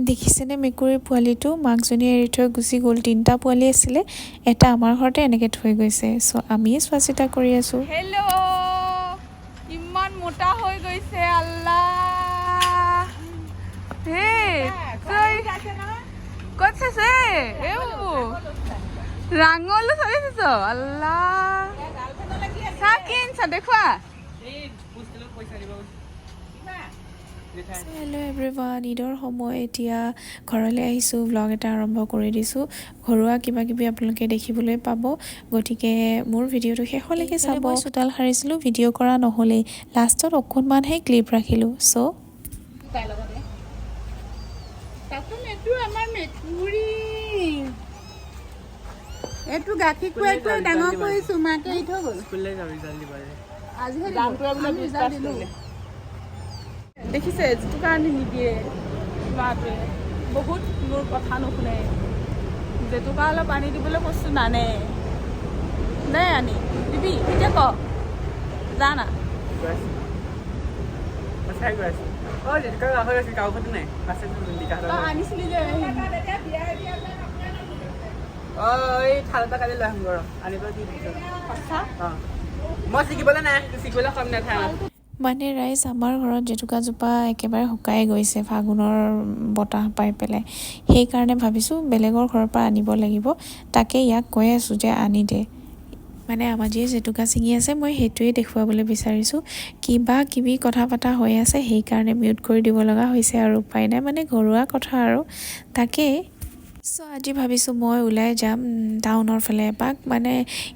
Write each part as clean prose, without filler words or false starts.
দেখিছেনে মেকুৰীৰ পোৱালিটো মাকজনীয়ে এৰি থৈ গুচি গ'ল। 3টা পোৱালি আছিলে, এটা আমাৰ ঘৰতে এনেকৈ থৈ গৈছে। চ' আমিয়ে চোৱা চিতা কৰি আছোঁ। হেল্ল', ইমান মোটা হৈ গৈছে আল্লাহ। হে ক'ত চাইছে ৰাঙলো চাইছ আল্লাহ। চা কিনছা দেখুৱা। হেল্ল' এভৰিৱান, ঈদৰ সময় এতিয়া ঘৰলৈ আহিছোঁ, ব্লগ এটা আৰম্ভ কৰি দিছোঁ। ঘৰুৱা কিবা কিবি আপোনালোকে দেখিবলৈ পাব, গতিকে মোৰ ভিডিঅ'টো শেষলৈকে চাব। মই চোতাল সাৰিছিলোঁ, ভিডিঅ' কৰা নহ'লেই, লাষ্টত অকণমানহে ক্লিপ ৰাখিলোঁ। চ' এইটো গাখীৰ খুৱাইটো ডাঙৰ কৰিছোঁ, মাকে এৰি থৈ গ'ল। দেখিছে যিটো কাৰণে নিদিয়ে ল'ৰাটোৱে, বহুত মোৰ কথা নুশুনে। জেতুকা অলপ আনি দিবলৈ কৈছোঁ, নানে। দে আনি দিবি এতিয়া, ক যা না। আনিছিলি যে মানে ৰাইজ, আমাৰ ঘৰত জেতুকাজোপা একেবাৰে শুকাই গৈছে ফাগুনৰ বতাহ পাই পেলাই। সেইকাৰণে ভাবিছোঁ বেলেগৰ ঘৰৰ পৰা আনিব লাগিব। তাকে ইয়াক কৈ আছোঁ যে আনি দে। মানে আমাৰ যিয়ে জেতুকা ছিঙি আছে, মই সেইটোৱে দেখুৱাবলৈ বিচাৰিছোঁ। কিবা কিবি কথা পতা হৈ আছে, সেইকাৰণে মিউট কৰি দিব লগা হৈছে আৰু উপায় নাই, মানে ঘৰুৱা কথা আৰু তাকেই। চ' আজি ভাবিছোঁ মই ওলাই যাম টাউনৰ ফালে এপাক। মানে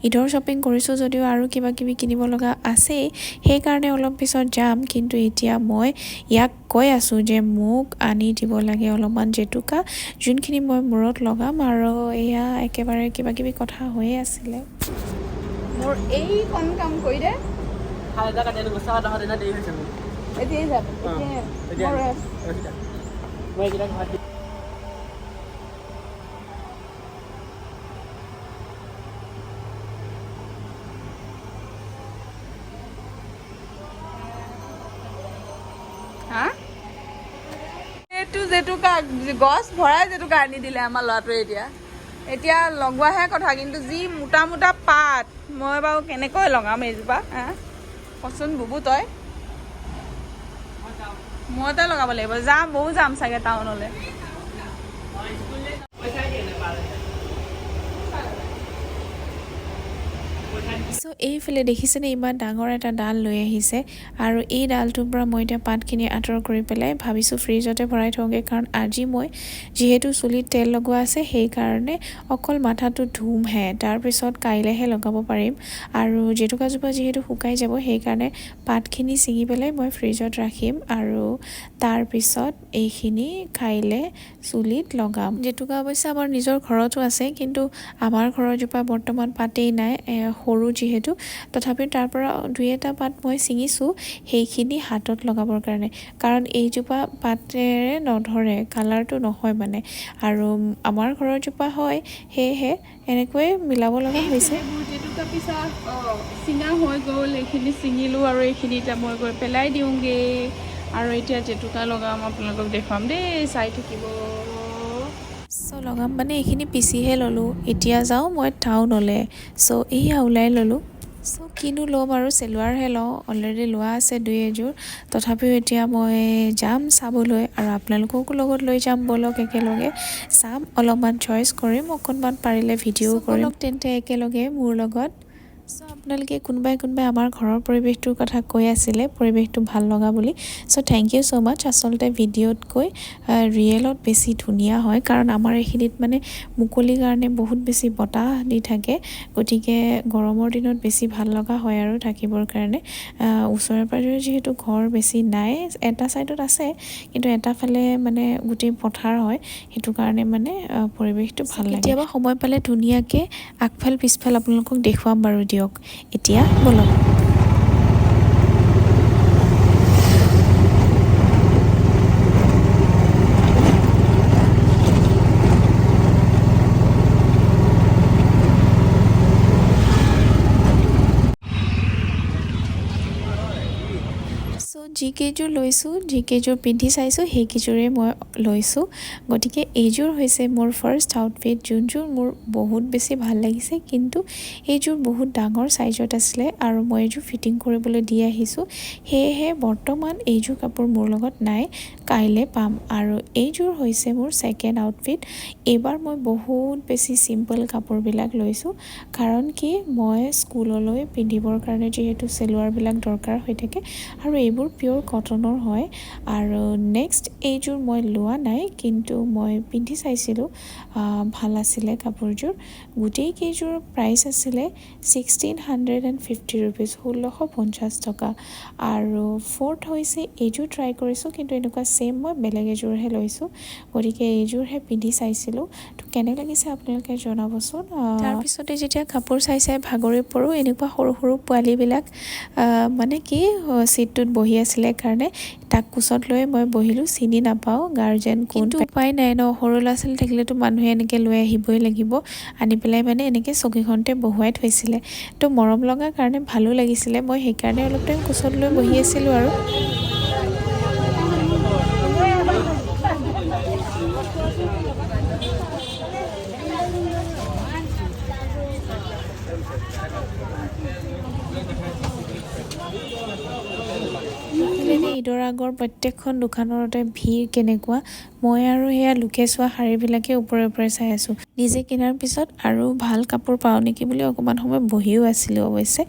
ঈদৰ শ্বপিং কৰিছোঁ যদিও আৰু কিবা কিবি কিনিব লগা আছেই, সেইকাৰণে অলপ পিছত যাম। কিন্তু এতিয়া মই ইয়াক কৈ আছোঁ যে মোক আনি দিব লাগে অলপমান জেতুকা, যোনখিনি মই মূৰত লগাম। আৰু এয়া একেবাৰে কিবা কিবি কথা হৈয়ে আছিলে। মোৰ এইকণ কাম কৰি দে। এতিয়াই যাম, হা এইটো জেতুকা গছ ভৰাই জেতুকা আনি দিলে আমাৰ ল'ৰাটোৱে। এতিয়া লগোৱাহে কথা, কিন্তু যি মোটা মোটা পাত, মই বাৰু কেনেকৈ লগাম এইজোপা, হা কচোন বুবু তই। মইতে লগাব লাগিব, যাম ময়ো যাম চাগে টাউনলৈ। চ' এইফালে দেখিছেনে ইমান ডাঙৰ এটা ডাল লৈ আহিছে, আৰু এই ডালটোৰ পৰা মই এতিয়া পাতখিনি আঁতৰ কৰি পেলাই ভাবিছোঁ ফ্ৰিজতে ভৰাই থওঁগৈ। কাৰণ আজি মই যিহেতু চুলিত তেল লগোৱা আছে, সেইকাৰণে অকল মাথাটো ধুমহে, তাৰপিছত কাইলৈহে লগাব পাৰিম। আৰু জেতুকাজোপা যিহেতু শুকাই যাব, সেইকাৰণে পাতখিনি ছিঙি পেলাই মই ফ্ৰিজত ৰাখিম, আৰু তাৰপিছত এইখিনি কাইলৈ চুলিত লগাম। জেতুকা অৱশ্যে আমাৰ নিজৰ ঘৰতো আছে, কিন্তু আমাৰ ঘৰৰজোপা বৰ্তমান পাতেই নাই, সৰু যিহেতু। তথাপিও তাৰ পৰা 2-এটা পাত মই ছিঙিছোঁ, সেইখিনি হাতত লগাবৰ কাৰণে। কাৰণ এইজোপা পাতেৰে নধৰে, কালাৰটো নহয় মানে, আৰু আমাৰ ঘৰৰজোপা হয়, সেয়েহে এনেকৈয়ে মিলাব লগা হৈছে। জেতুকা পিছত চিঙা হৈ গ'ল, এইখিনি ছিঙিলোঁ, আৰু এইখিনি এতিয়া মই গৈ পেলাই দিওঁগৈ। আৰু এতিয়া জেতুকা লগাম, আপোনালোকক দেখুৱাম দেই, চাই থাকিব। চ' লগাম মানে এইখিনি পিচিহে ল'লোঁ। এতিয়া যাওঁ মই টাউনলৈ। চ' এইয়া ওলাই ল'লোঁ। চ' কিনো ল'ম আৰু, চেলোৱাৰহে লওঁ, অলৰেডি লোৱা আছে 2-এযোৰ। তথাপিও এতিয়া মই যাম চাবলৈ, আৰু আপোনালোককো লগত লৈ যাম, ব'লক একেলগে চাম, অলপমান চইচ কৰিম, অকণমান পাৰিলে ভিডিঅ' কৰিম তেন্তে একেলগে মোৰ লগত। চ' আপোনালোকে কোনোবাই আমাৰ ঘৰৰ পৰিৱেশটোৰ কথা কৈ আছিলে, পৰিৱেশটো ভাল লগা বুলি। চ' থেংক ইউ ছ' মাছ। আচলতে ভিডিঅ'তকৈ ৰিয়েলত বেছি ধুনীয়া হয়, কাৰণ আমাৰ এইখিনিত মানে মুকলিৰ কাৰণে বহুত বেছি বতাহ দি থাকে, গতিকে গৰমৰ দিনত বেছি ভাল লগা হয় আৰু থাকিবৰ কাৰণে। ওচৰে পাঁজৰে যিহেতু ঘৰ বেছি নাই, এটা ছাইডত আছে, কিন্তু এটা ফালে মানে গোটেই পথাৰ হয়, সেইটো কাৰণে মানে পৰিৱেশটো ভাল লাগে। কেতিয়াবা সময় পালে ধুনীয়াকৈ আগফাল পিছফাল আপোনালোকক দেখুৱাম বাৰু, দিয়ক এতিয়া ব'লক। যিকেইযোৰ লৈছোঁ যিকেইযোৰ পিন্ধি চাইছোঁ সেইকেইযোৰে মই লৈছোঁ। গতিকে এইযোৰ হৈছে মোৰ ফাৰ্ষ্ট আউটফিট, যোনযোৰ মোৰ বহুত বেছি ভাল লাগিছে, কিন্তু এইযোৰ বহুত ডাঙৰ চাইজত আছিলে আৰু মই এইযোৰ ফিটিং কৰিবলৈ দি আহিছোঁ। সেয়েহে বৰ্তমান এইযোৰ কাপোৰ মোৰ লগত নাই, কাইলৈ পাম। আৰু এইযোৰ হৈছে মোৰ ছেকেণ্ড আউটফিট। এইবাৰ মই বহুত বেছি চিম্পল কাপোৰবিলাক লৈছোঁ, কাৰণ কি মই স্কুললৈ পিন্ধিবৰ কাৰণে যিহেতু চেলোৱাৰবিলাক দৰকাৰ হৈ থাকে আৰু এইবোৰ পিয়'ৰ কটনৰ হয়। আৰু নেক্সট এইযোৰ মই লোৱা নাই, কিন্তু মই পিন্ধি চাইছিলোঁ, ভাল আছিলে কাপোৰযোৰ। গোটেইকেইযোৰৰ প্ৰাইচ আছিলে 1650 ৰুপিজ, 1650 টকা। আৰু ফ'ৰ্থ হৈছে এইযোৰ ট্ৰাই কৰিছোঁ, কিন্তু এনেকুৱা ছেইম মই বেলেগ এযোৰহে লৈছোঁ। গতিকে এইযোৰহে পিন্ধি চাইছিলোঁ, তো কেনে লাগিছে আপোনালোকে জনাবচোন। তাৰপিছতে যেতিয়া কাপোৰ চাই চাই ভাগৰি পৰোঁ, এনেকুৱা সৰু সৰু পোৱালীবিলাক মানে কি ছিটটোত বহি আছিলে কাৰণে তাক কোচত লৈ মই বহিলোঁ, চিনি নাপাওঁ গাৰ্জেন কোন। কিন্তু উপায় নাই ন, সৰু ল'ৰা ছোৱালী থাকিলেতো মানুহে এনেকৈ লৈ আহিবই লাগিব। আনি পেলাই মানে এনেকৈ চকীখনতে বহুৱাই থৈছিলে, তো মৰম লগা কাৰণে ভালো লাগিছিলে। মই সেইকাৰণে অলপ টাইম কোচত লৈ বহি আছিলোঁ আৰু। দেখিলেনে ঈদৰ আগৰ প্ৰত্যেকখন দোকানতে ভিৰ কেনেকুৱা। মই আৰু সেয়া লোকে চোৱা শাড়ীবিলাকে ওপৰে ওপৰে চাই আছোঁ। নিজে কিনাৰ পিছত আৰু ভাল কাপোৰ পাওঁ নেকি বুলি অকণমান সময় বহিও আছিলোঁ অৱশ্যে।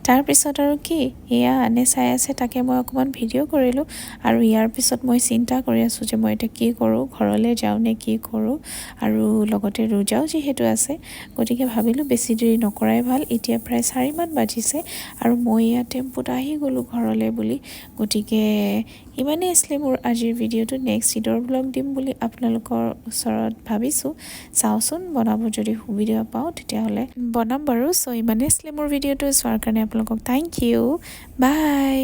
তাৰপিছত আৰু কি এয়া আনে চাই আছে, তাকে মই অকণমান ভিডিঅ' কৰিলোঁ। আৰু ইয়াৰ পিছত মই চিন্তা কৰি আছোঁ যে মই এতিয়া কি কৰোঁ, ঘৰলৈ যাওঁ নে কি কৰোঁ। আৰু লগতে ৰোজাও যিহেতু আছে, গতিকে ভাবিলোঁ বেছি দেৰি নকৰাই ভাল। এতিয়া প্ৰায় 4মান বাজিছে আৰু মই ইয়াত টেম্পুত আহি গ'লোঁ ঘৰলৈ বুলি। গতিকে ইমানেই আছিলে মোৰ আজিৰ ভিডিঅ'টো। নেক্সট ঈদৰ ব্লগ দিম বুলি আপোনালোকৰ ওচৰত ভাবিছোঁ। চাওঁচোন, বনাব যদি সুবিধা পাওঁ তেতিয়াহ'লে বনাম বাৰু। চ' ইমানেই আছিলে মোৰ ভিডিঅ'টো, চোৱাৰ কাৰণে আপোনালোকক থেংক ইউ, বাই।